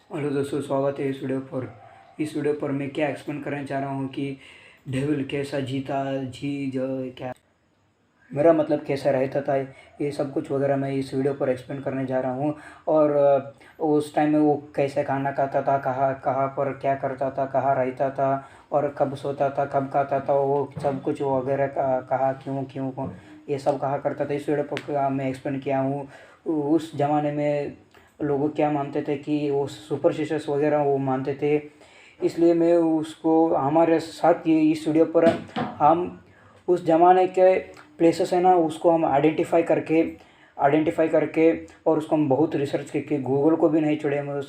Hello दोस्तों, स्वागत है इस वीडियो पर मैं क्या एक्सप्लेन करना चाह रहा हूँ कि डेविल कैसा जीता क्या मेरा मतलब कैसा रहता था, ये सब कुछ वगैरह मैं इस वीडियो पर एक्सप्लेन करने जा रहा हूँ। और उस टाइम में वो कैसे खाना खाता था, कहाँ कहाँ पर क्या करता था, कहाँ रहता था और कब सोता था, कब खाता था, वो सब कुछ वगैरह कहाँ क्यों क्यों ये सब कहा करता था, इस वीडियो पर मैं एक्सप्लेन किया हूँ। उस ज़माने में लोग क्या मानते थे कि वो सुपरस्टिशस वगैरह वो मानते थे, इसलिए मैं उसको हमारे साथ ये इस वीडियो पर हम उस ज़माने के प्लेसेस है ना, उसको हम आइडेंटिफाई करके और उसको हम बहुत रिसर्च करके, गूगल को भी नहीं छोड़े, हम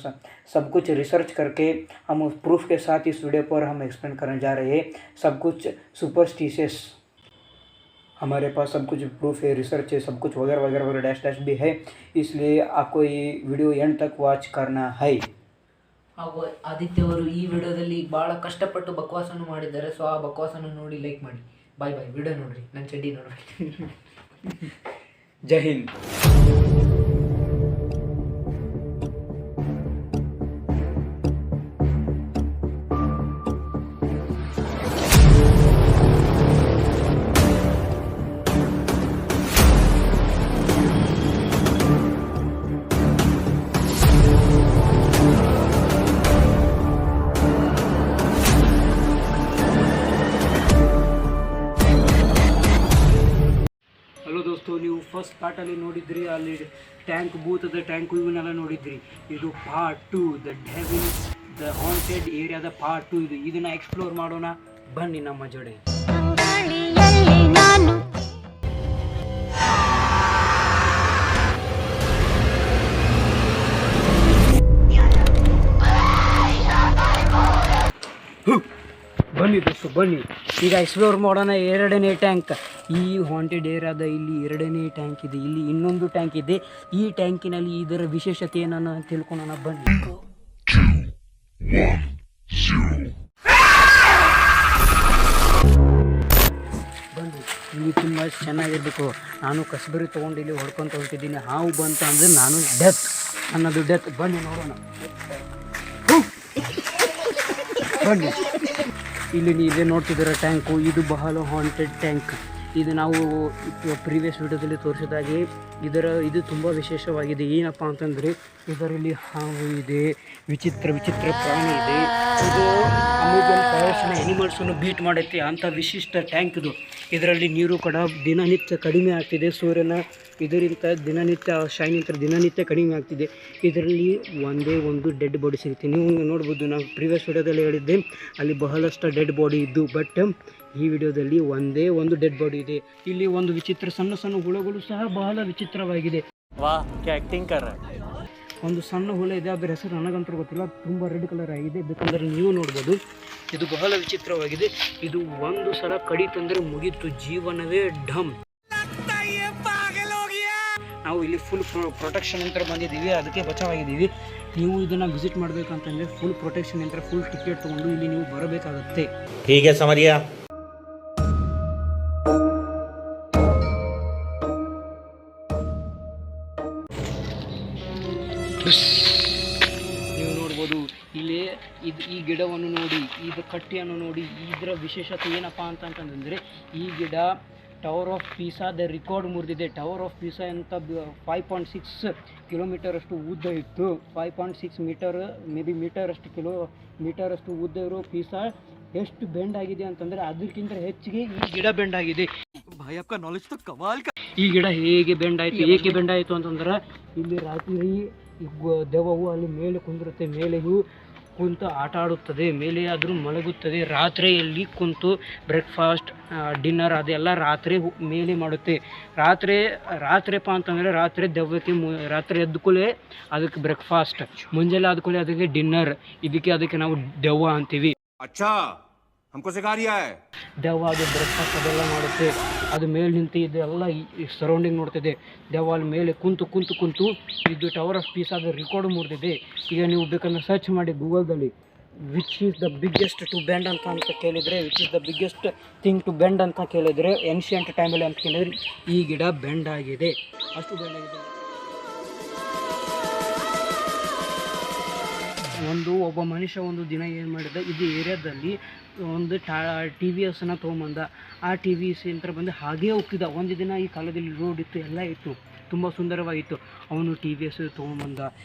सब कुछ रिसर्च करके हम उस प्रूफ के साथ इस वीडियो पर हम एक्सप्लेन करने जा रहे हैं। सब कुछ सुपरस्टिशियस, हमारे पास सब कुछ प्रूफ है, रिसर्च है, सब कुछ वगैरह वगैरह वगैरह डैश डैश भी है, इसलिए आपको ये वीडियो एंड तक वाच करना है। ಹಾಗೂ ಆದಿತ್ಯ ಅವರು ಈ ವಿಡಿಯೋದಲ್ಲಿ ಭಾಳ ಕಷ್ಟಪಟ್ಟು ಬಕವಾಸನ್ನು ಮಾಡಿದ್ದಾರೆ. ಸೊ ಆ ಬಕವಾಸನ್ನು ನೋಡಿ ಲೈಕ್ ಮಾಡಿ. ಬಾಯ್ ಬಾಯ್. ವಿಡಿಯೋ ನೋಡ್ರಿ, ನನ್ನ ಚಡ್ಡಿ ನೋಡ್ರಿ. ಜೈ ಹಿಂದ್. ಹಲೋ ದೋಸ್ತು, ನೀವು ಫಸ್ಟ್ ಪಾರ್ಟಲ್ಲಿ ನೋಡಿದ್ರಿ, ಅಲ್ಲಿ ಟ್ಯಾಂಕ್ ಭೂತದ ಟ್ಯಾಂಕ್ ಇವನ್ನೆಲ್ಲ ನೋಡಿದ್ರಿ. ಇದು ಪಾರ್ಟ್ 2, ದ ಹಾಂಟೆಡ್ ಏರಿಯಾದ ಪಾರ್ಟ್ 2 ಇದನ್ನು ಎಕ್ಸ್ಪ್ಲೋರ್ ಮಾಡೋಣ, ಬನ್ನಿ ನಮ್ಮ ಜೋಡಿ. ಬನ್ನಿ ದೋಸ್ತು ಬನ್ನಿ, ಈಗ ಎಕ್ಸ್ಪ್ಲೋರ್ ಮಾಡೋಣ ಎರಡನೇ ಟ್ಯಾಂಕ್. ಈ ಹಾಂಟೆಡ್ ಏರಿಯಾದ ಇಲ್ಲಿ ಎರಡನೇ ಟ್ಯಾಂಕ್ ಇದೆ, ಇಲ್ಲಿ ಇನ್ನೊಂದು ಟ್ಯಾಂಕ್ ಇದೆ. ಈ ಟ್ಯಾಂಕಿನಲ್ಲಿ ಇದರ ವಿಶೇಷತೆ ಏನನ್ನ ತಿಳ್ಕೊಳ್ಳೋಣ ಬನ್ನಿ. ಬನ್ನಿ, ಇಲ್ಲಿ ತುಂಬ ಚೆನ್ನಾಗಿರ್ಬೇಕು. ನಾನು ಕಸಬರಿ ತೊಗೊಂಡು ಇಲ್ಲಿ ಹೊಡ್ಕೊತ ಹೋಗ್ತಿದ್ದೀನಿ. ಹಾವು ಬಂತ ಅಂದರೆ ನಾನು ಡೆತ್ ಅನ್ನೋದು ಡೆತ್. ಬನ್ನಿ ನೋಡೋಣ, ಬನ್ನಿ. ಇಲ್ಲಿ ನೀವೇ ನೋಡ್ತಿದ್ದೀರ ಟ್ಯಾಂಕು, ಇದು ಬಹಳ ಹಾಂಟೆಡ್ ಟ್ಯಾಂಕ್. ಇದು ನಾವು ಪ್ರೀವಿಯಸ್ ವಿಡಿಯೋದಲ್ಲಿ ತೋರಿಸಿದಾಗೆ ಇದು ತುಂಬ ವಿಶೇಷವಾಗಿದೆ. ಏನಪ್ಪ ಅಂತಂದರೆ ಇದರಲ್ಲಿ ಹಾವು ಇದೆ, ವಿಚಿತ್ರ ಪ್ರಾಣಿ ಇದೆ. ಇದು ಅಮೆಜಾನ್ ಫಾರೆಸ್ಟ್ನ ಎನಿಮಲ್ಸನ್ನು ಬೀಟ್ ಮಾಡುತ್ತೆ ಅಂಥ ವಿಶಿಷ್ಟ ಟ್ಯಾಂಕ್ ಇದು. ಇದರಲ್ಲಿ ನೀರು ಕೂಡ ದಿನನಿತ್ಯ ಕಡಿಮೆ ಆಗ್ತಿದೆ. ಸೂರ್ಯನ ಇದರಿಂದ ದಿನನಿತ್ಯ ಶೈನಿಂದ ದಿನನಿತ್ಯ ಕಡಿಮೆ ಆಗ್ತಿದೆ. ಇದರಲ್ಲಿ ಒಂದೇ ಒಂದು ಡೆಡ್ ಬಾಡಿ ಸಿಗುತ್ತೆ. ನೀವು ನೋಡ್ಬೋದು, ನಾವು ಪ್ರೀವಿಯಸ್ ವಿಡಿಯೋದಲ್ಲಿ ಹೇಳಿದ್ದೆ ಅಲ್ಲಿ ಬಹಳಷ್ಟು ಡೆಡ್ ಬಾಡಿ ಇದ್ದು, ಬಟ್ ಈ ವಿಡಿಯೋದಲ್ಲಿ ಒಂದೇ ಒಂದು ಡೆಡ್ ಬಾಡಿ ಇದೆ. ಇಲ್ಲಿ ಒಂದು ವಿಚಿತ್ರ ಸಣ್ಣ ಸಣ್ಣ ಹುಳುಗಳು ಸಹ ಬಹಳ ವಿಚಿತ್ರವಾಗಿದೆ. ಒಂದು ಸಣ್ಣ ಹುಳ ಇದೆ, ಅದರ ಹೆಸರು ನನಗಂತೂ ಗೊತ್ತಿಲ್ಲ. ತುಂಬ ರೆಡ್ ಕಲರ್ ಆಗಿದೆ, ಬೇಕಂದರೆ ನೀವು ನೋಡ್ಬೋದು. ಇದು ಬಹಳ ವಿಚಿತ್ರವಾಗಿದೆ. ಇದು ಒಂದು ಸಲ ಕಡಿತಂದರೆ ಮುಗೀತು, ಜೀವನವೇ ಢಮ್. ನಾವು ಇಲ್ಲಿ ಫುಲ್ ಪ್ರೊಟೆಕ್ಷನ್ ಅಂತ ಬಂದಿದ್ದೀವಿ, ಅದಕ್ಕೆ ಬಚಾವಾಗಿದ್ದೀವಿ. ನೀವು ಇದನ್ನು ವಿಸಿಟ್ ಮಾಡಬೇಕಂತಂದರೆ ಫುಲ್ ಪ್ರೊಟೆಕ್ಷನ್ ಅಂತ ಫುಲ್ ಟಿಕೆಟ್ ತೊಗೊಂಡು ಇಲ್ಲಿ ನೀವು ಬರಬೇಕಾಗುತ್ತೆ. ಹೀಗೆ ಸಮರಿಯಾ. ನೀವು ನೋಡ್ಬೋದು ಇಲ್ಲಿ ಈ ಗಿಡವನ್ನು ನೋಡಿ, ಇದು ಕಟ್ಟಿಯನ್ನು ನೋಡಿ. ಇದರ ವಿಶೇಷತೆ ಏನಪ್ಪ ಅಂತಂತಂದರೆ ಈ ಗಿಡ ಟವರ್ ಆಫ್ ಪೀಸಾದ ರೆಕಾರ್ಡ್ ಮುರಿದಿದೆ. ಟವರ್ ಆಫ್ ಪೀಸಾ ಅಂತ 5.6 ಕಿಲೋಮೀಟರ್ ಅಷ್ಟು ಉದ್ದ ಇತ್ತು. 5.6 ಮೀಟರ್ ಮೀಟರ್ ಅಷ್ಟು ಉದ್ದ ಇರೋ ಪೀಸಾ ಎಷ್ಟು ಬೆಂಡ್ ಆಗಿದೆ ಅಂತಂದರೆ ಅದಕ್ಕಿಂತ ಹೆಚ್ಚಿಗೆ ಈ ಗಿಡ ಬೆಂಡ್ ಆಗಿದೆ. ಈ ಗಿಡ ಹೇಗೆ ಬೆಂಡ್ ಆಯಿತು ಅಂತಂದ್ರೆ ಇಲ್ಲಿ ರಾತ್ರಿ ದೆವ್ವವು ಅಲ್ಲಿ ಮೇಲೆ ಕುಂದಿರುತ್ತೆ. ಮೇಲೆ ಕುಂತು ಆಟ ಆಡುತ್ತದೆ, ಮೇಲೆ ಆದರೂ ಮಲಗುತ್ತದೆ. ರಾತ್ರಿಯಲ್ಲಿ ಕುಂತು ಬ್ರೇಕ್ಫಾಸ್ಟ್ ಡಿನ್ನರ್ ಅದೆಲ್ಲ ರಾತ್ರಿ ಮೇಲೆ ಮಾಡುತ್ತೆ. ರಾತ್ರಿಪ್ಪ ಅಂತಂದರೆ ರಾತ್ರಿ ದೆವ್ವಕ್ಕೆ ರಾತ್ರಿ ಎದ್ದುಕೊಳ್ಳೆ ಅದಕ್ಕೆ ಬ್ರೇಕ್ಫಾಸ್ಟ್, ಮುಂಜಾನೆ ಆದ್ಕೊಳ್ಳೆ ಅದಕ್ಕೆ ಡಿನ್ನರ್. ಅದಕ್ಕೆ ನಾವು ದೆವ್ವ ಅಂತೀವಿ. ದೆವ್ವ ಅದು ಬ್ರೇಕ್ಫಾಸ್ಟ್ ಅದೆಲ್ಲ ಮಾಡುತ್ತೆ. ಅದು ಮೇಲೆ ನಿಂತು ಇದೆಲ್ಲ ಸರೌಂಡಿಂಗ್ ನೋಡ್ತಿದೆ. ದೆವ್ವ ಅಲ್ಲಿ ಮೇಲೆ ಕುಂತು ಇದು ಟವರ್ ಆಫ್ ಪೀಸಾದ ರೆಕಾರ್ಡ್ ಮುರಿದಿದೆ. ಈಗ ನೀವು ಬೇಕಂದ್ರೆ ಸರ್ಚ್ ಮಾಡಿ ಗೂಗಲ್ದಲ್ಲಿ which is the biggest to bend ಅಂತ ಕೇಳಿದರೆ, which is the biggest thing to bend ಅಂತ ಕೇಳಿದರೆ, ಏನ್ಷಿಯಂಟ್ ಟೈಮಲ್ಲಿ ಅಂತ ಕೇಳಿದರೆ ಈ ಗಿಡ ಬೆಂಡ್ ಆಗಿದೆ, ಅಷ್ಟು ಬೆಂಡ್ ಆಗಿದೆ. ಒಬ್ಬ ಮನುಷ್ಯ ಒಂದು ದಿನ ಏನು ಮಾಡಿದ, ಇದು ಏರಿಯಾದಲ್ಲಿ ಒಂದು ಟಿ ವಿ ಎಸ್ನ ತೊಗೊಂಬಂದ. ಆ ಟಿ ವಿ ಎಸ್ ಯಂತ್ರ ಬಂದು ಹಾಗೇ ಹೋಗ್ತಿದ್ದ. ಒಂದು ದಿನ ಈ ಕಾಲದಲ್ಲಿ ರೋಡ್ ಇತ್ತು, ಎಲ್ಲ ಇತ್ತು, ತುಂಬ ಸುಂದರವಾಗಿತ್ತು. ಅವನು ಟಿ ವಿ ಎಸ್ ತೊಗೊಂಬಂದ,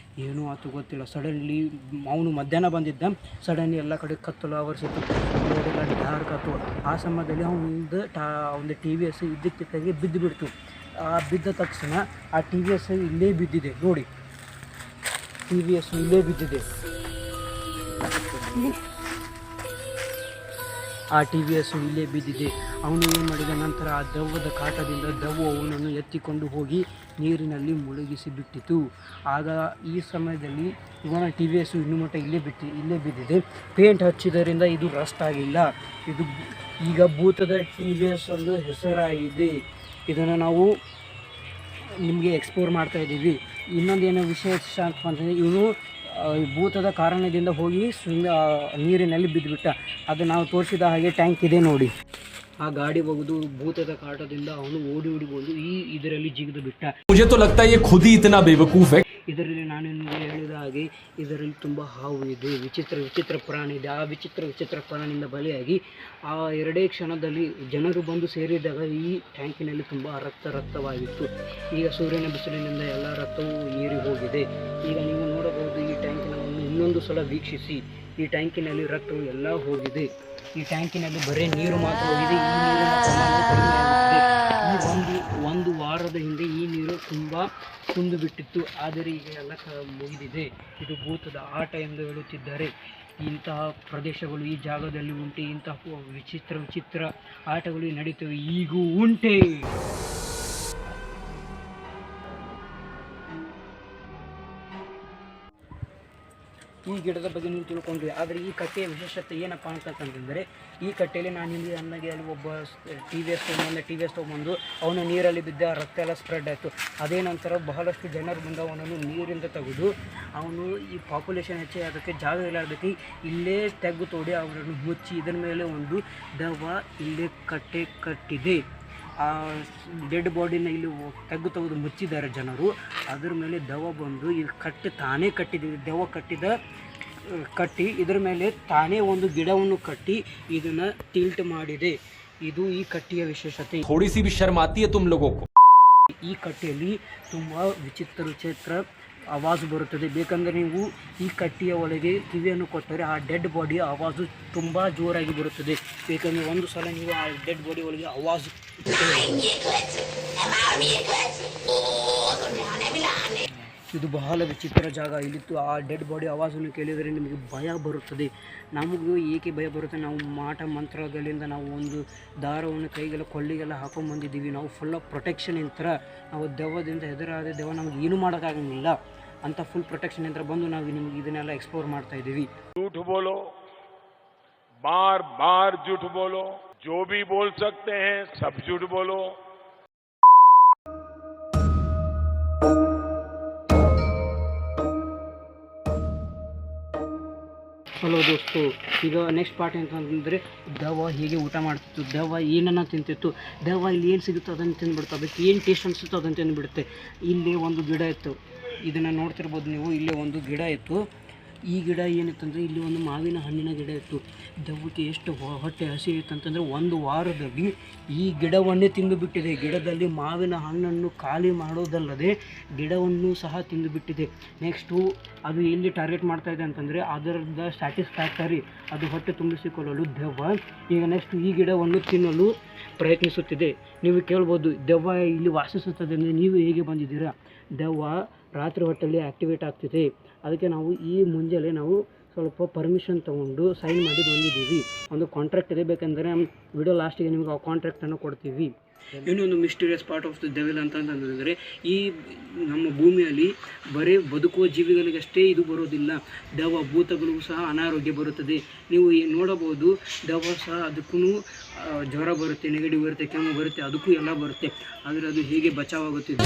ಏನೂ ಆಯ್ತು ಗೊತ್ತಿಲ್ಲ. ಸಡನ್ಲಿ ಅವನು ಮಧ್ಯಾಹ್ನ ಬಂದಿದ್ದ, ಸಡನ್ಲಿ ಎಲ್ಲ ಕಡೆ ಕತ್ತಲು ಆವರಿಸಿತ್ತು, ರೋಡೆಲ್ಲ ಡಾರ್ಕ್ ಆಯ್ತು. ಆ ಸಮಯದಲ್ಲಿ ಒಂದು ಟಿ ವಿ ಎಸ್ ಇದ್ದಕ್ಕಿದ್ದಾಗೆ ಬಿದ್ದು ಬಿಡ್ತು. ಬಿದ್ದ ತಕ್ಷಣ ಆ ಟಿ ವಿ ಎಸ್ ಇಲ್ಲೇ ಬಿದ್ದಿದೆ ನೋಡಿ, ಟಿ ವಿ ಎಸ್ ಇಲ್ಲೇ ಬಿದ್ದಿದೆ. ಆ ಟಿ ವಿ ಎಸ್ ಇಲ್ಲೇ ಬಿದ್ದಿದೆ. ಅವನು ಏನು ಮಾಡಿದ ನಂತರ ಆ ದೆವ್ವದ ಕಾಟದಿಂದ ದೆವ್ವ ಅವನನ್ನು ಎತ್ತಿಕೊಂಡು ಹೋಗಿ ನೀರಿನಲ್ಲಿ ಮುಳುಗಿಸಿ ಬಿಟ್ಟಿತು. ಆಗ ಈ ಸಮಯದಲ್ಲಿ ಇವನ ಟಿ ವಿ ಎಸ್ ಇನ್ನೂ ಮಟ್ಟ ಇಲ್ಲೇ ಬಿದ್ದಿದೆ. ಪೇಂಟ್ ಹಚ್ಚಿದ್ದರಿಂದ ಇದು ರಸ್ಟ್ ಆಗಿಲ್ಲ. ಇದು ಈಗ ಭೂತದ ಟಿ ವಿ ಎಸ್ ಒಂದು ಹೆಸರಾಗಿದೆ. ಇದನ್ನು ನಾವು ನಿಮಗೆ ಎಕ್ಸ್ಪ್ಲೋರ್ ಮಾಡ್ತಾ ಇದ್ದೀವಿ. ಇನ್ನೊಂದೇನೋ ವಿಶೇಷ ಅಂತಂದರೆ ಇವನು ಭೂತದ ಕಾರಣದಿಂದ ಹೋಗಿ ನೀರಿನಲ್ಲಿ ಬಿದ್ದುಬಿಟ್ಟ. ಅದು ನಾವು ತೋರಿಸಿದ ಹಾಗೆ ಟ್ಯಾಂಕ್ ಇದೆ ನೋಡಿ. ಆ ಗಾಡಿ ಹೋಗುದು ಭೂತದ ಕಾಟದಿಂದ ಅವನು ಓಡಿ ಬಂದು ಇದರಲ್ಲಿ ಜಿಗಿದು ಬಿಟ್ಟ. ಇದರಲ್ಲಿ ನಾನು ನಿಮಗೆ ಹೇಳಿದ ಹಾಗೆ ಇದರಲ್ಲಿ ತುಂಬ ಹಾವು ಇದೆ, ವಿಚಿತ್ರ ಪ್ರಾಣಿ ಇದೆ. ಆ ವಿಚಿತ್ರ ಪ್ರಾಣಿಯಿಂದ ಬಲಿಯಾಗಿ ಆ ಎರಡೇ ಕ್ಷಣದಲ್ಲಿ ಜನರು ಬಂದು ಸೇರಿದಾಗ ಈ ಟ್ಯಾಂಕಿನಲ್ಲಿ ತುಂಬ ರಕ್ತವಾಗಿತ್ತು. ಈಗ ಸೂರ್ಯನ ಬಿಸಿಲಿನಿಂದ ಎಲ್ಲ ರಕ್ತವೂ ಏರಿ ಹೋಗಿದೆ. ಈಗ ನೀವು ನೋಡಬಹುದು ಈ ಟ್ಯಾಂಕಿನನ್ನು ಇನ್ನೊಂದು ಸಲ ವೀಕ್ಷಿಸಿ. ಈ ಟ್ಯಾಂಕಿನಲ್ಲಿ ರಕ್ತವು ಎಲ್ಲ ಹೋಗಿದೆ. ಈ ಟ್ಯಾಂಕಿನಲ್ಲಿ ಬರೀ ನೀರು ಮಾತ್ರ ಹೋಗಿದೆ. ಈ ನೀರಿನ ಪ್ರಮಾಣ ಕಡಿಮೆ ಆಗಿದೆ. ಒಂದು ವಾರದ ಹಿಂದೆ ಈ ನೀರು ತುಂಬ ತುಂಡು ಬಿಟ್ಟಿತ್ತು, ಆದರೆ ಈಗ ಎಲ್ಲ ಮುಗಿದಿದೆ. ಇದು ಭೂತದ ಆಟ ಎಂದು ಹೇಳುತ್ತಿದ್ದಾರೆ. ಇಂತಹ ಪ್ರದೇಶಗಳು ಈ ಜಾಗದಲ್ಲಿ ಉಂಟೆ. ಇಂತಹ ವಿಚಿತ್ರ ಆಟಗಳು ನಡೀತವೆ, ಈಗೂ ಉಂಟೆ. ಈ ಗಿಡದ ಬಗ್ಗೆ ನೀವು ತಿಳ್ಕೊಂಡ್ರಿ. ಆದರೆ ಈ ಕಟ್ಟೆಯ ವಿಶೇಷತೆ ಏನಪ್ಪ ಅಂತಂತಂದರೆ, ಈ ಕಟ್ಟೆಯಲ್ಲಿ ನಾನು ನಿಮಗೆ ಅಂದಾಗೆ ಅಲ್ಲಿ ಒಬ್ಬ ಟಿ ವಿ ಎಸ್ ತೊಗೊಂಬಂದು ಅವನು ನೀರಲ್ಲಿ ಬಿದ್ದ, ರಕ್ತ ಎಲ್ಲ ಸ್ಪ್ರೆಡ್ ಆಯಿತು. ಅದೇ ನಂತರ ಬಹಳಷ್ಟು ಜನರು ಬಂದು ಅವನನ್ನು ನೀರಿಂದ ತೆಗೆದು ಅವನು ಈ ಪಾಪ್ಯುಲೇಷನ್ ಹೆಚ್ಚೆ ಅದಕ್ಕೆ ಜಾಗ ಇಲ್ಲದಕ್ಕೆ ಇಲ್ಲೇ ತೆಗ್ಗು ತೋಡಿ ಅವರನ್ನು ಮುಚ್ಚಿ ಇದರ ಮೇಲೆ ಒಂದು ದೆವ್ವ ಇಲ್ಲೇ ಕಟ್ಟಿದೆ. ಆ ಡೆಡ್ ಬಾಡಿನ ಇಲ್ಲಿ ತೆಗೆದು ಮುಚ್ಚಿದ್ದಾರೆ ಜನರು. ಅದರ ಮೇಲೆ ದೆವ್ವ ಬಂದು ಇಲ್ಲಿ ತಾನೇ ಕಟ್ಟಿದೆ. ದೆವ್ವ ಕಟ್ಟಿ ಇದರ ಮೇಲೆ ತಾನೇ ಒಂದು ಗಿಡವನ್ನು ಕಟ್ಟಿ ಇದನ್ನು ಟಿಲ್ಟ್ ಮಾಡಿದೆ. ಇದು ಈ ಕಟ್ಟಿಯ ವಿಶೇಷತೆ. ಥೋಡಿ ಸಿ ಭಿ ಶರ್ಮ್ ಆತಿ ಹೈ ತುಮ್ ಲೋಗೋ ಕೋ. ಈ ಕಟ್ಟೆಯಲ್ಲಿ ತುಂಬ ವಿಚಿತ್ರ ಆವಾಜು ಬರುತ್ತದೆ. ಬೇಕಂದರೆ ನೀವು ಈ ಕಟ್ಟಿಯ ಒಳಗೆ ಕಿವಿಯನ್ನು ಕೊಟ್ಟರೆ ಆ ಡೆಡ್ ಬಾಡಿಯ ಆವಾಜು ತುಂಬ ಜೋರಾಗಿ ಬರುತ್ತದೆ. ಬೇಕಂದರೆ ಒಂದು ಸಲ ನೀವು ಆ ಡೆಡ್ ಬಾಡಿ ಒಳಗೆ ಆವಾಜು ಇದು ಬಹಳ ವಿಚಿತ್ರ ಜಾಗ. ಇಲ್ಲಿತ್ತು ಆ ಡೆಡ್ ಬಾಡಿ ಆವಾಜನ್ನು ಕೇಳಿದರೆ ನಿಮಗೆ ಭಯ ಬರುತ್ತದೆ. ನಮಗೂ ಏಕೆ ಭಯ ಬರುತ್ತೆ, ನಾವು ಮಾಟ ಮಂತ್ರಗಳಿಂದ ನಾವು ಒಂದು ದಾರವನ್ನು ಕೈಗೆಲ್ಲ ಕೊಳ್ಳಿಗೆಲ್ಲ ಹಾಕೊಂಡು ಬಂದಿದ್ದೀವಿ. ನಾವು ಫುಲ್ ಆಫ್ ಪ್ರೊಟೆಕ್ಷನ್ ಇಂತರ ನಾವು ದೆವ್ವದಿಂದ ಹೆದರಾದ ದೆವ್ವ ನಮಗೆ ಏನು ಮಾಡೋಕ್ಕಾಗಂಗಿಲ್ಲ ಅಂತ ಫುಲ್ ಪ್ರೊಟೆಕ್ಷನ್ ಇಂತರ ಬಂದು ನಾವು ನಿಮಗೆ ಇದನ್ನೆಲ್ಲ ಎಕ್ಸ್ಪ್ಲೋರ್ ಮಾಡ್ತಾ ಇದ್ದೀವಿ. झूठ बोलो, बार झूठ बोलो, जो भी बोल सकते हैं सब झूठ बोलो. ಹಲೋ ದೋಸ್ತು, ಈಗ ನೆಕ್ಸ್ಟ್ ಪಾರ್ಟ್ ಅಂತಂದರೆ ದೆವ್ವ ಹೇಗೆ ಊಟ ಮಾಡ್ತಿತ್ತು, ದೆವ್ವ ಏನನ್ನು ತಿಂತಿತ್ತು, ದೆವ್ವ ಇಲ್ಲಿ ಏನು ಸಿಗುತ್ತೋ ಅದನ್ನು ತಿಂದುಬಿಡುತ್ತೆ, ಅದಕ್ಕೆ ಏನು ಟೇಸ್ಟ್ ಅನಿಸುತ್ತೋ ಅದನ್ನು ತಿಂದುಬಿಡುತ್ತೆ. ಇಲ್ಲಿ ಒಂದು ಗಿಡ ಇತ್ತು, ಇದನ್ನು ನೋಡ್ತಿರ್ಬೋದು ನೀವು. ಇಲ್ಲೇ ಒಂದು ಗಿಡ ಇತ್ತು. ಈ ಗಿಡ ಏನಿತ್ತಂದರೆ ಇಲ್ಲಿ ಒಂದು ಮಾವಿನ ಹಣ್ಣಿನ ಗಿಡ ಇತ್ತು. ದೆವ್ವಕ್ಕೆ ಎಷ್ಟು ಹೊಟ್ಟೆ ಹಸಿ ಇತ್ತಂತಂದರೆ ಒಂದು ವಾರದಲ್ಲಿ ಈ ಗಿಡವನ್ನೇ ತಿಂದುಬಿಟ್ಟಿದೆ. ಗಿಡದಲ್ಲಿ ಮಾವಿನ ಹಣ್ಣನ್ನು ಖಾಲಿ ಮಾಡೋದಲ್ಲದೆ ಗಿಡವನ್ನು ಸಹ ತಿಂದುಬಿಟ್ಟಿದೆ. ನೆಕ್ಸ್ಟು ಅದು ಎಲ್ಲಿ ಟಾರ್ಗೆಟ್ ಮಾಡ್ತಾಯಿದೆ ಅಂತಂದರೆ ಅದರದ ಸ್ಯಾಟಿಸ್ಫ್ಯಾಕ್ಟರಿ, ಅದು ಹೊಟ್ಟೆ ತುಂಬಿಸಿಕೊಳ್ಳಲು ದೆವ್ವ ಈಗ ನೆಕ್ಸ್ಟ್ ಈ ಗಿಡವನ್ನು ತಿನ್ನಲು ಪ್ರಯತ್ನಿಸುತ್ತಿದೆ. ನೀವು ಕೇಳ್ಬೋದು, ದೆವ್ವ ಇಲ್ಲಿ ವಾಸಿಸುತ್ತದೆ ಅಂದರೆ ನೀವು ಹೇಗೆ ಬಂದಿದ್ದೀರಾ? ದೆವ್ವ ರಾತ್ರಿ ಹೊತ್ತಲ್ಲಿ ಆ್ಯಕ್ಟಿವೇಟ್ ಆಗ್ತಿದೆ. ಅದಕ್ಕೆ ನಾವು ಈ ಮುಂಜಾನೆ ನಾವು ಸ್ವಲ್ಪ ಪರ್ಮಿಷನ್ ತೊಗೊಂಡು ಸೈನ್ ಮಾಡಿ ಬಂದಿದ್ದೀವಿ. ಒಂದು ಕಾಂಟ್ರಾಕ್ಟ್ ಇದೆ, ಬೇಕೆಂದರೆ ವಿಡಿಯೋ ಲಾಸ್ಟಿಗೆ ನಿಮಗೆ ಆ ಕಾಂಟ್ರಾಕ್ಟನ್ನು ಕೊಡ್ತೀವಿ. ಇನ್ನೊಂದು mysterious part of the devil ಅಂತಂದರೆ, ಈ ನಮ್ಮ ಭೂಮಿಯಲ್ಲಿ ಬರೀ ಬದುಕುವ ಜೀವಿಗಳಿಗಷ್ಟೇ ಇದು ಬರೋದಿಲ್ಲ, ದೆವ್ವ ಭೂತಗಳಿಗೂ ಸಹ ಅನಾರೋಗ್ಯ ಬರುತ್ತದೆ. ನೀವು ನೋಡಬಹುದು, ದೆವ್ವ ಸಹ ಅದಕ್ಕೂ ಜ್ವರ ಬರುತ್ತೆ, ನೆಗಡಿ ಬರುತ್ತೆ, ಕೆಮ್ಮು ಬರುತ್ತೆ, ಅದಕ್ಕೂ ಎಲ್ಲ ಬರುತ್ತೆ. ಆದರೆ ಅದು ಹೇಗೆ ಬಚಾವಾಗುತ್ತಿದೆ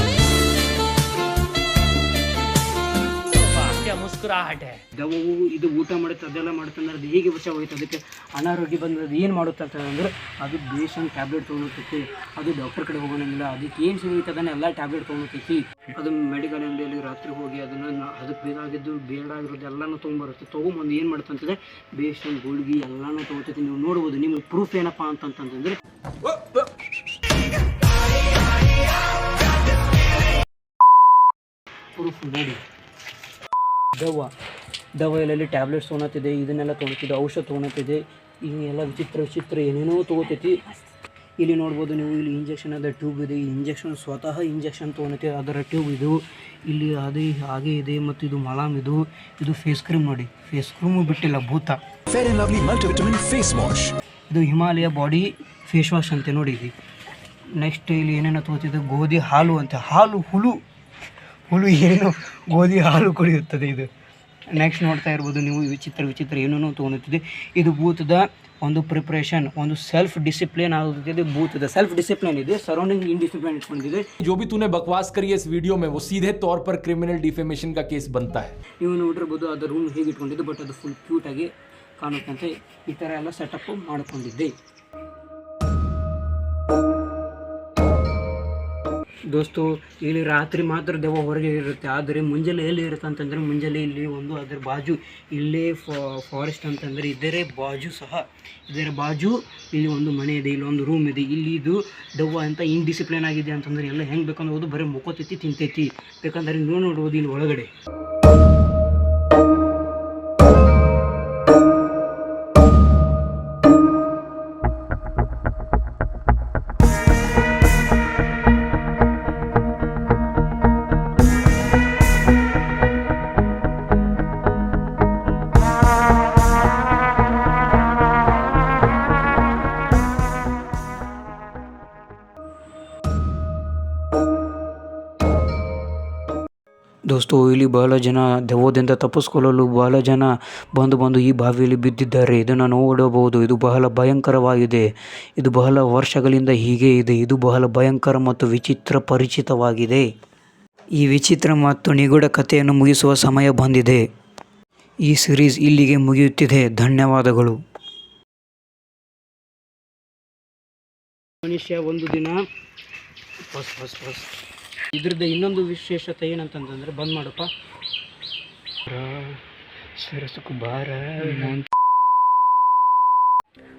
मुस्कुराहट है। ದೆವ್ವವು ಇದು ಊಟ ಮಾಡುತ್ತೆ ಅದೆಲ್ಲ ಮಾಡುತ್ತೆ ಅಂದ್ರೆ ಅದು ಹೇಗೆ ಬಚಾವ್ ಹೋಯ್ತು, ಅದಕ್ಕೆ ಅನಾರೋಗ್ಯ ಬಂದದ್ದು ಏನು ಮಾಡುತ್ತೆ ಅಂತಂದ್ರೆ ಅದು ಬೇಷನ್ ಟ್ಯಾಬ್ಲೆಟ್ ತೊಗೊಳತೈತಿ. ಅದು ಡಾಕ್ಟರ್ ಕಡೆ ಹೋಗೋಣಂಗಿಲ್ಲ, ಅದಕ್ಕೆ ಏನು ಸಿಗುತ್ತೆ ಅದನ್ನ ಎಲ್ಲ ಟ್ಯಾಬ್ಲೆಟ್ ತೊಗೊಳತೈತಿ. ಅದು ಮೆಡಿಕಲ್ ಅಂಗಡಿಯಲ್ಲಿ ರಾತ್ರಿ ಹೋಗಿ ಅದನ್ನು ಅದಕ್ಕೆ ಬೇಕಾಗಿದ್ದು ಬೇಡ ಆಗಿರೋದು ಎಲ್ಲನೂ ತೊಗೊಂಬರುತ್ತೆ. ತೊಗೊಂಬಂದು ಏನು ಮಾಡುತ್ತೆ ಅಂತಂದರೆ ಬೇಷನ್ ಗುಳ್ಗಿ ಎಲ್ಲನೂ ತೊಗೊತೈತಿ. ನೀವು ನೋಡ್ಬೋದು. ನಿಮ್ಗೆ ಪ್ರೂಫ್ ಏನಪ್ಪ ಅಂತಂತಂದ್ರೆ ಪ್ರೂಫ್ ನೋಡಿ. ದವ ಎಲ್ಲೆಲ್ಲಿ ಟ್ಯಾಬ್ಲೆಟ್ಸ್ ತೊಗೊಳತ್ತಿದೆ, ಇದನ್ನೆಲ್ಲ ತೊಗೊಳ್ತಿದೆ, ಔಷಧ ತೊಗೊಳತ್ತಿದೆ, ಎಲ್ಲ ವಿಚಿತ್ರ ಏನೇನೋ ತೊಗೋತೈತಿ. ಇಲ್ಲಿ ನೋಡ್ಬೋದು ನೀವು. ಇಲ್ಲಿ ಇಂಜೆಕ್ಷನ್ ಅದ ಟ್ಯೂಬ್ ಇದೆ. ಈ ಇಂಜೆಕ್ಷನ್ ಸ್ವತಃ ಇಂಜೆಕ್ಷನ್ ತೊಗೊಳತ್ತೆ, ಅದರ ಟ್ಯೂಬ್ ಇದು. ಇಲ್ಲಿ ಅದೇ ಹಾಗೆ ಇದೆ. ಮತ್ತು ಇದು ಮಲಾಮ್, ಇದು ಫೇಸ್ ಕ್ರೀಮ್ ನೋಡಿ. ಫೇಸ್ ಕ್ರೀಮು ಬಿಟ್ಟಿಲ್ಲ ಭೂತ. Fair and lovely multivitamin face wash. ಇದು ಹಿಮಾಲಯ ಬಾಡಿ ಫೇಸ್ ವಾಶ್ ಅಂತೆ ನೋಡಿ ಇದು. ನೆಕ್ಸ್ಟ್ ಇಲ್ಲಿ ಏನೇನೋ ತೊಗೋತಿದ್ದು ಗೋಧಿ ಹಾಲು ಅಂತೆ. ಹುಲು ಏನು ಗೋಧಿ ಹಾಲು ಕುಡಿಯುತ್ತದೆ ಇದು. ನೆಕ್ಸ್ಟ್ ನೋಡ್ತಾ ಇರ್ಬೋದು ನೀವು. ವಿಚಿತ್ರ ಏನೇನೋ ತೊಗೊಳುತ್ತಿದೆ. ಇದು ಭೂತದ ಒಂದು ಪ್ರಿಪ್ರೇಷನ್, ಒಂದು ಸೆಲ್ಫ್ ಡಿಸಿಪ್ಲಿನ್ ಆಗುತ್ತಿದೆ. ಭೂತದ ಸೆಲ್ಫ್ ಡಿಸಿಪ್ಲಿನ್ ಇದೆ, ಸರೌಂಡಿಂಗ್ ಇಂಡಿಸಿಪ್ಲಿನ್ ಇಟ್ಕೊಂಡಿದೆ. जो भी तूने बकवास करी है इस वीडियो में वो सीधे तौर पर क्रिमिनल डिफेमेशन का केस बनता है। ನೀವು ನೋಡಿರ್ಬೋದು ಅದರ ರೂಮ್ ಹೇಗೆ ಇಟ್ಕೊಂಡಿದ್ದು, ಬಟ್ ಅದು ಫುಲ್ ಕ್ಯೂಟಾಗಿ ಕಾಣುತ್ತಂತೆ. ಈ ಥರ ಎಲ್ಲ ಸೆಟಪ್ ಮಾಡಿಕೊಂಡಿದ್ದೆ. ದೋಸ್ತು, ಇಲ್ಲಿ ರಾತ್ರಿ ಮಾತ್ರ ದೆವ್ವ ಹೊರಗೆ ಇರುತ್ತೆ, ಆದರೆ ಮುಂಜಾನೆ ಎಲ್ಲಿ ಇರುತ್ತೆ ಅಂತಂದರೆ ಮುಂಜಾನೆ ಇಲ್ಲಿ ಒಂದು ಅದರ ಬಾಜು ಇಲ್ಲೇ ಫಾರೆಸ್ಟ್ ಅಂತಂದರೆ ಇದರ ಬಾಜು ಇಲ್ಲಿ ಒಂದು ಮನೆ ಇದೆ, ಇಲ್ಲಿ ಒಂದು ರೂಮ್ ಇದೆ. ಇಲ್ಲಿ ಇದು ದೆವ್ವ ಅಂತ ಇನ್ಡಿಸಿಪ್ಲಿನ್ ಆಗಿದೆ ಅಂತಂದರೆ ಎಲ್ಲ ಹೆಂಗೆ ಬೇಕಂದ್ರೆ ಹೋದು ಬರೀ ಮುಕ್ಕೋತೈತಿ ತಿಂತೈತಿ. ಬೇಕಂದ್ರೆ ನೀವು ನೋಡ್ಬೋದು ಇಲ್ಲಿ ಒಳಗಡೆ. ದೋಸ್ತು, ಇಲ್ಲಿ ಬಹಳ ಜನ ದೆವ್ವದಿಂದ ತಪ್ಪಿಸ್ಕೊಳ್ಳಲು ಬಹಳ ಜನ ಬಂದು ಈ ಬಾವಿಯಲ್ಲಿ ಬಿದ್ದಿದ್ದಾರೆ. ಇದನ್ನು ನೋಡಬಹುದು. ಇದು ಬಹಳ ಭಯಂಕರವಾಗಿದೆ. ಇದು ಬಹಳ ವರ್ಷಗಳಿಂದ ಹೀಗೆ ಇದೆ. ಇದು ಬಹಳ ಭಯಂಕರ ಮತ್ತು ವಿಚಿತ್ರ ಪರಿಚಿತವಾಗಿದೆ. ಈ ವಿಚಿತ್ರ ಮತ್ತು ನಿಗೂಢ ಕಥೆಯನ್ನು ಮುಗಿಸುವ ಸಮಯ ಬಂದಿದೆ. ಈ ಸಿರೀಸ್ ಇಲ್ಲಿಗೆ ಮುಗಿಯುತ್ತಿದೆ. ಧನ್ಯವಾದಗಳು. ಮನುಷ್ಯ ಒಂದು ದಿನ ಇದ್ರದ್ದು ಇನ್ನೊಂದು ವಿಶೇಷತೆ ಏನಂತಂದ್ರೆ ಬಂದ್ ಮಾಡಪ್ಪ ಸರಸಕ್ಕೂ ಬಾರ.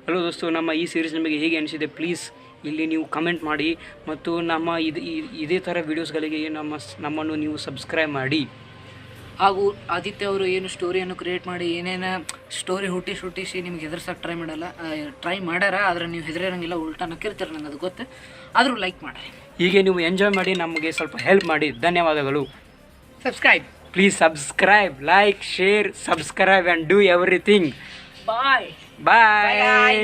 ಹಲೋ ದೋಸ್ತು, ನಮ್ಮ ಈ ಸೀರೀಸ್ ನಿಮಗೆ ಹೇಗೆ ಅನಿಸಿದೆ ಪ್ಲೀಸ್ ಇಲ್ಲಿ ನೀವು ಕಮೆಂಟ್ ಮಾಡಿ. ಮತ್ತು ನಮ್ಮ ಇದೇ ಥರ ವೀಡಿಯೋಸ್ಗಳಿಗೆ ನಮ್ಮನ್ನು ನೀವು ಸಬ್ಸ್ಕ್ರೈಬ್ ಮಾಡಿ. ಹಾಗೂ ಆದಿತ್ಯ ಅವರು ಏನು ಸ್ಟೋರಿಯನ್ನು ಕ್ರಿಯೇಟ್ ಮಾಡಿ ಏನೇನು ಸ್ಟೋರಿ ಹುಟ್ಟಿಸಿ ನಿಮ್ಗೆ ಹೆದರ್ಸಕ್ಕೆ ಟ್ರೈ ಮಾಡ್ಯಾರ. ಆದರೆ ನೀವು ಹೆದರಿರಂಗಿಲ್ಲ, ಉಲ್ಟಾ ನಕ್ಕಿರ್ತೀರ, ನಂಗೆ ಅದು ಗೊತ್ತು. ಆದರೂ ಲೈಕ್ ಮಾಡಿರಿ. ಹೀಗೆ ನೀವು ಎಂಜಾಯ್ ಮಾಡಿ, ನಮಗೆ ಸ್ವಲ್ಪ ಹೆಲ್ಪ್ ಮಾಡಿ. ಧನ್ಯವಾದಗಳು. Subscribe, please subscribe, like, share, subscribe and do everything. Bye. Bye.